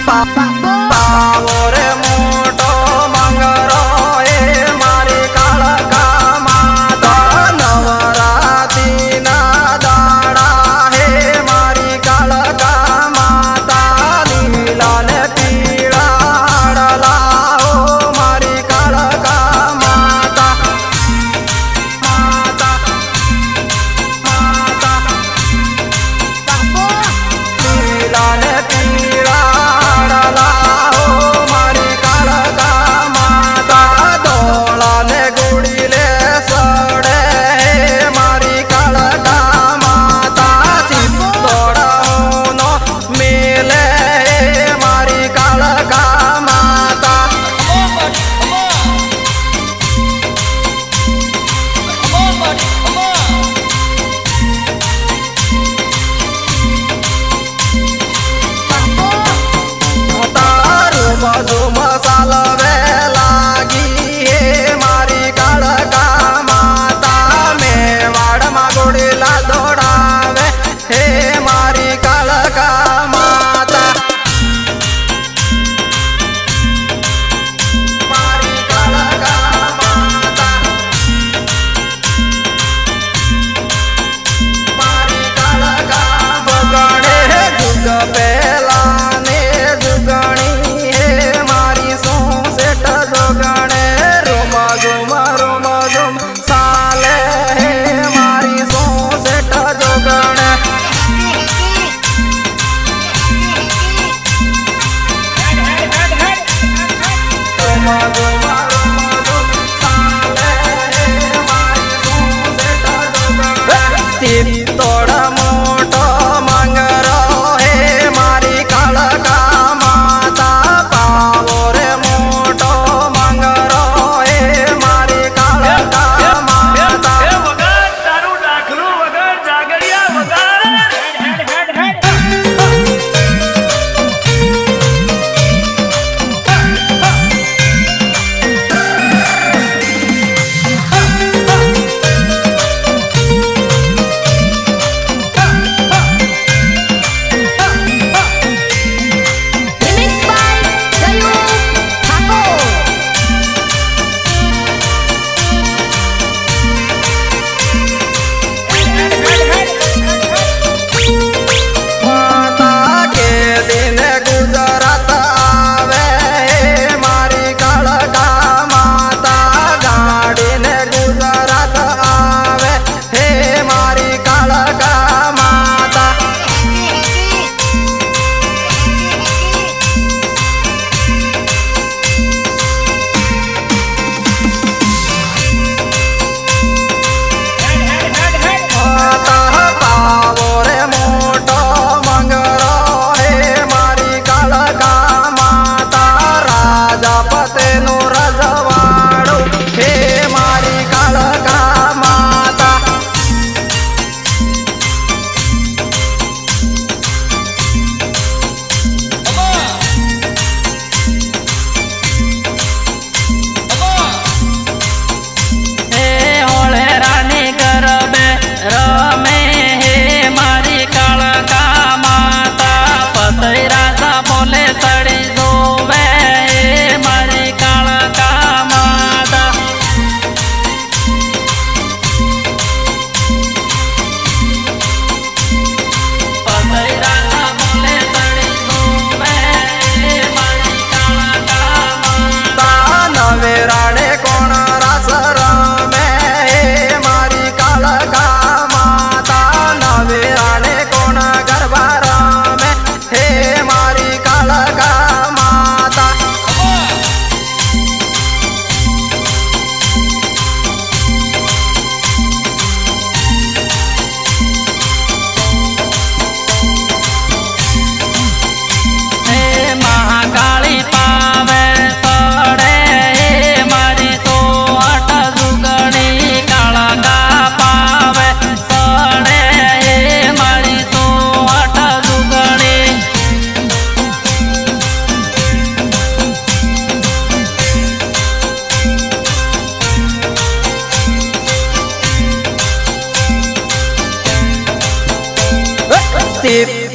પાવો રે મોટો મંગરો હે મારી કાળકા માતા નવરાતી ના દાડા હે મારી કાળકા માતા લીલા ને પીળા ડલાઓ મારી કાળકા માતા માતા માતા લીલા ને તોડા મોટો મંગરો હે મારી કાળકા માતા પાવો રે મોટો મંગરો હે મારી કાળકા માતા વગર તારું ડાકલું વગર જાગરિયા વગર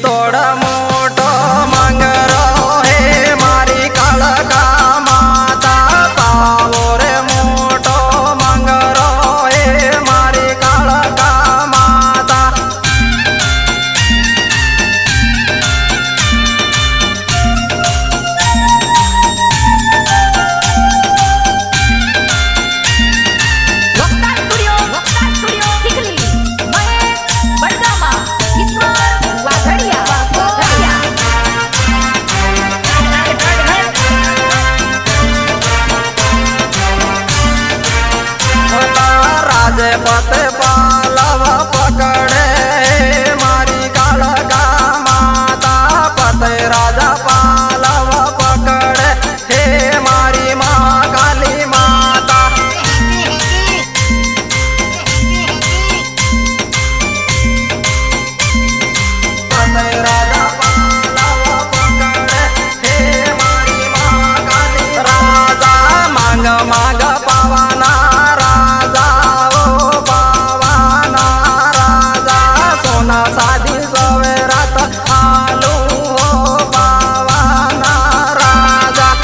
તોડા મોટો મંગરો હે પાવાના સાધી સવેરાત આલુ હો પાવાના રાજા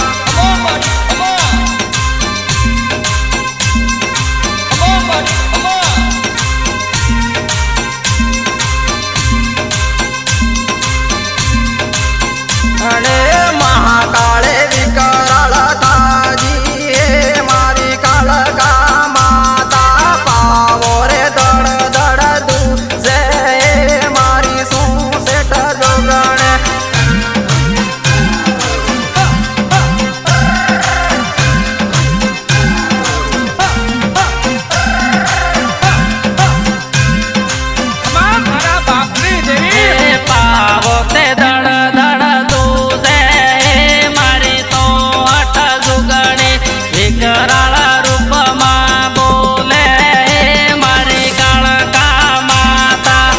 અને મહાકાળે વિકરાળ તાજી હે મારી કાળકા માતા પાવો રે દડ દડ દુસે હે મારી શું શેઠ જોગણે મારા બાપની દેવી પાવો તે દડ દડ દૂધે મારી તો અઠ જુગણી વિકરાળ રૂપમાં બોલે મારી કાળકા માતા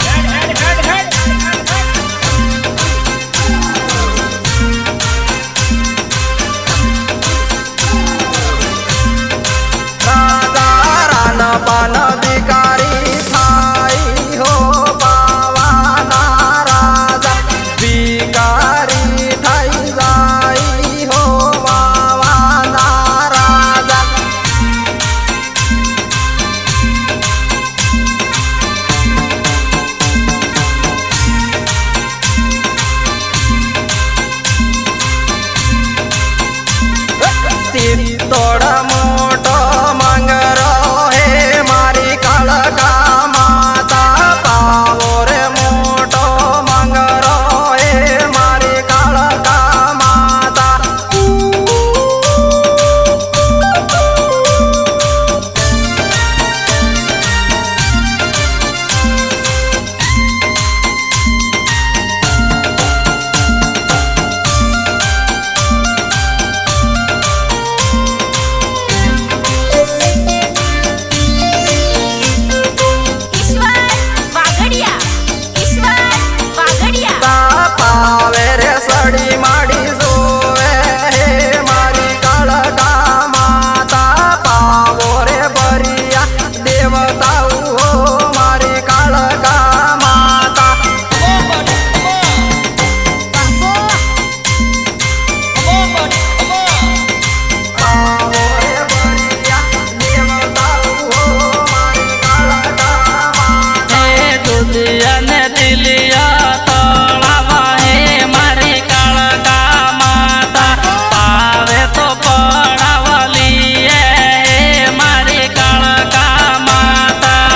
હેડ હેડ હેડ રાજા રાન પાન ભિખારી થાય હો પાવાના રાજા ભિખારી થઈ જાય હો પાવાના રાજા સિત્તોડ મોટો મંગરો હે મારી કાળકા માતા પાવો રે મોટો મંગરો હે મારી કાળકા માતા પાવે રે સડી માડી જોવે હે મારી કાળકા માતા પાવો રે ભરિયા દેવતાઓ હો મારી કાળકા માતા પાવો રે ભરિયા દેવતાઓ હો મારી કાળકા માતા હે દુધિયા ને દિલિયા તળાવા હે મારી કાળકા માતા પાવે તો પડાવલી હે મારી કાળકા માતા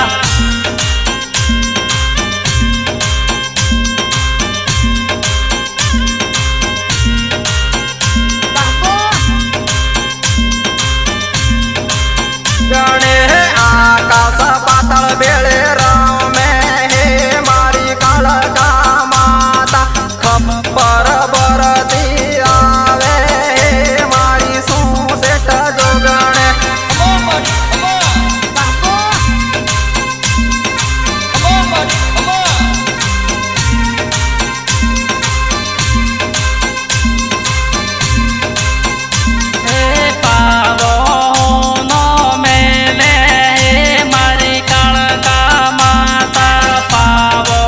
ગણે આકાશ પાતળ બેળે રમે હે મારી કાળકા માતા ખપ્પર બરતી આવે હે મારી શું શેઠ જોગણે હે પાવો નો મેલે હે મારી કાળકા માતા પાવો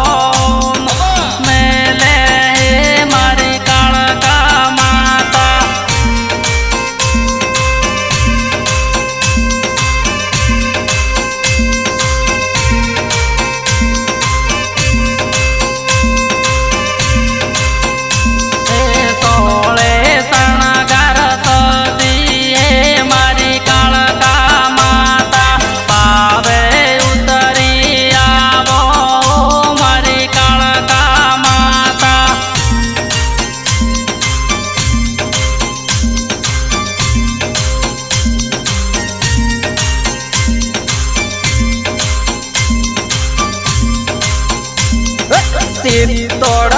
નો મેલે હે મારી કાળકા માતા હે સોળે શણગાર સજી હે મારી કાળકા માતા પાવે ઉતરી આવો મારી કાળકા માતા સિત્તોડ